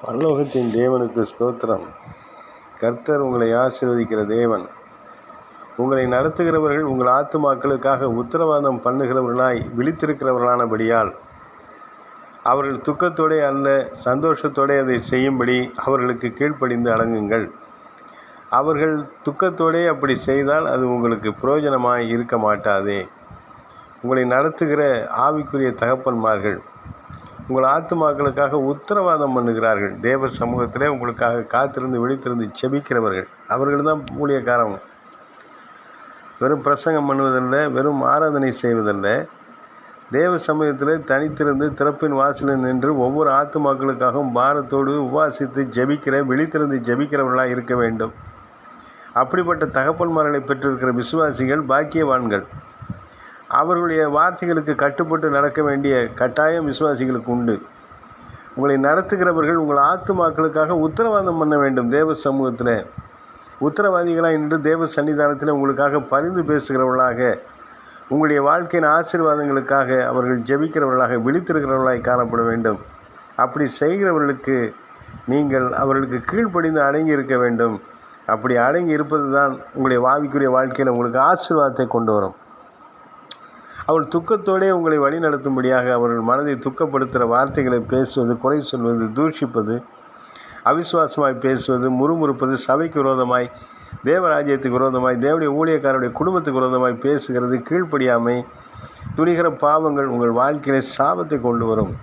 பரலோகத்தின் தேவனுக்கு ஸ்தோத்திரம். கர்த்தர் உங்களை ஆசீர்வதிக்கிற தேவன். உங்களை நடத்துகிறவர்கள் உங்கள் ஆத்துமாக்களுக்காக உத்தரவாதம் பண்ணுகிறவர்களாய் விழித்திருக்கிறவர்களானபடியால் அவர்கள் துக்கத்தோடே அல்ல சந்தோஷத்தோடே அதை செய்யும்படி அவர்களுக்கு கீழ்ப்படிந்து அடங்குங்கள். அவர்கள் துக்கத்தோடே அப்படி செய்தால் அது உங்களுக்கு பிரயோஜனமாய் இருக்க மாட்டாதே. உங்களை நடத்துகிற ஆவிக்குரிய தகப்பன்மார்கள் உங்கள் ஆத்துமாக்களுக்காக உத்தரவாதம் பண்ணுகிறார்கள். தேவ சமூகத்திலே உங்களுக்காக காத்திருந்து விழித்திருந்து செபிக்கிறவர்கள் அவர்கள் தான் ஊழியக்காரங்க. வெறும் பிரசங்கம் பண்ணுவதல்ல, வெறும் ஆராதனை செய்வதல்ல, தேவ சமூகத்தில் தனித்திருந்து திறப்பின் வாசலில் நின்று ஒவ்வொரு ஆத்துமாக்களுக்காகவும் பாரத்தோடு உபாசித்து விழித்திருந்து ஜெபிக்கிறவர்களாக இருக்க வேண்டும். அப்படிப்பட்ட தகப்பன்மார்களை பெற்றிருக்கிற விசுவாசிகள் பாக்கியவான்கள். அவர்களுடைய வார்த்தைகளுக்கு கட்டுப்பட்டு நடக்க வேண்டிய கட்டாயம் விசுவாசிகளுக்கு உண்டு. உங்களை நடத்துகிறவர்கள் உங்கள் ஆத்துமாக்களுக்காக உத்தரவாதம் பண்ண வேண்டும். தேவ சமூகத்தில் உத்தரவாதிகளாக நின்று தேவ சன்னிதானத்தில் உங்களுக்காக பரிந்து பேசுகிறவர்களாக, உங்களுடைய வாழ்க்கையின் ஆசீர்வாதங்களுக்காக அவர்கள் ஜெபிக்கிறவர்களாக விழித்திருக்கிறவர்களாக காணப்பட வேண்டும். அப்படி செய்கிறவர்களுக்கு நீங்கள் அவர்களுக்கு கீழ்ப்படிந்து அடங்கி இருக்க வேண்டும். அப்படி அடங்கி இருப்பது தான் உங்களுடைய ஆவிக்குரிய வாழ்க்கையில் உங்களுக்கு ஆசீர்வாதத்தை கொண்டு வரும். அவள் துக்கத்தோடே உங்களை வழி நடத்தும்படியாக அவர்கள் மனதை துக்கப்படுத்துகிற வார்த்தைகளை பேசுவது, குறை சொல்வது, தூஷிப்பது, அவிசுவாசமாய் பேசுவது, முறுமுறுப்பது, சபைக்கு விரோதமாய், தேவராஜ்யத்துக்கு விரோதமாய், தேவனுடைய ஊழியக்காரருடைய குடும்பத்துக்கு விரோதமாய் பேசுகிறது, கீழ்ப்படியாமை, துணிகிற பாவங்கள் உங்கள் வாழ்க்கையிலே சாபத்தை கொண்டு வரும்.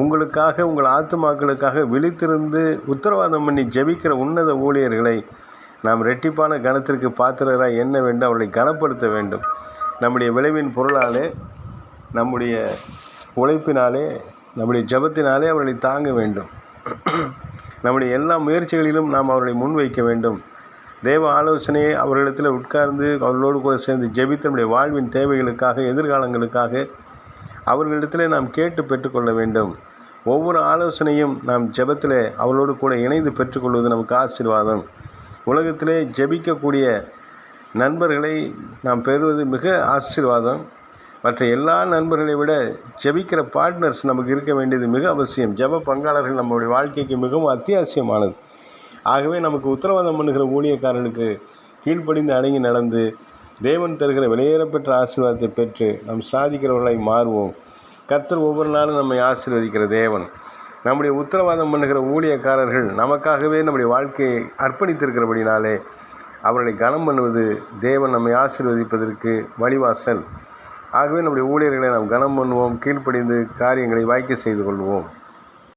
உங்களுக்காக உங்கள் ஆத்துமாக்களுக்காக விழித்திருந்து உத்தரவாதம் பண்ணி ஜெபிக்கிற உன்னத ஊழியர்களை நாம் இரட்டிப்பான கனத்திற்கு பாத்திரராய் எண்ண வேண்டும். அவர்களை கனப்படுத்த வேண்டும். நம்முடைய விளைவின் பொருளாலே, நம்முடைய உழைப்பினாலே, நம்முடைய ஜபத்தினாலே அவர்களை தாங்க வேண்டும். நம்முடைய எல்லா முயற்சிகளிலும் நாம் அவர்களை முன்வைக்க வேண்டும். தேவ ஆலோசனையை அவர்களிடத்தில் உட்கார்ந்து அவர்களோடு கூட சேர்ந்து ஜெபித்து நம்முடைய வாழ்வின் தேவைகளுக்காக, எதிர்காலங்களுக்காக அவர்களிடத்தில் நாம் கேட்டு பெற்றுக்கொள்ள வேண்டும். ஒவ்வொரு ஆலோசனையும் நாம் ஜெபத்தில் அவர்களோடு கூட இணைந்து பெற்றுக்கொள்வது நமக்கு ஆசீர்வாதம். உலகத்திலே ஜெபிக்கக்கூடிய நண்பர்களை நாம் பெறுவது மிக ஆசீர்வாதம். மற்ற எல்லா நண்பர்களை விட ஜெபிக்கிற பார்ட்னர்ஸ் நமக்கு இருக்க வேண்டியது மிக அவசியம். ஜெப பங்காளர்கள் நம்முடைய வாழ்க்கைக்கு மிகவும் அத்தியாவசியமானது. ஆகவே நமக்கு உத்தரவாதம் பண்ணுகிற ஊழியக்காரர்களுக்கு கீழ்ப்படிந்து அடங்கி நடந்து தேவன் தருகிற வெளியேறப்பெற்ற ஆசீர்வாதத்தை பெற்று நாம் சாதிக்கிறவர்களாய் மாறுவோம். கர்த்தர் ஒவ்வொரு நாளும் நம்மை ஆசீர்வதிக்கிற தேவன். நம்முடைய உத்தரவாதம் பண்ணுகிற ஊழியக்காரர்கள் நமக்காகவே நம்முடைய வாழ்க்கையை அர்ப்பணித்திருக்கிறபடினாலே அவர்களை கனம் பண்ணுவது தேவன் நம்மை ஆசீர்வதிப்பதற்கு வழிவாசல். ஆகவே நம்முடைய ஊழியர்களை நாம் கனம் பண்ணுவோம், கீழ்ப்படிந்து காரியங்களை வாய்க்க செய்து கொள்வோம்.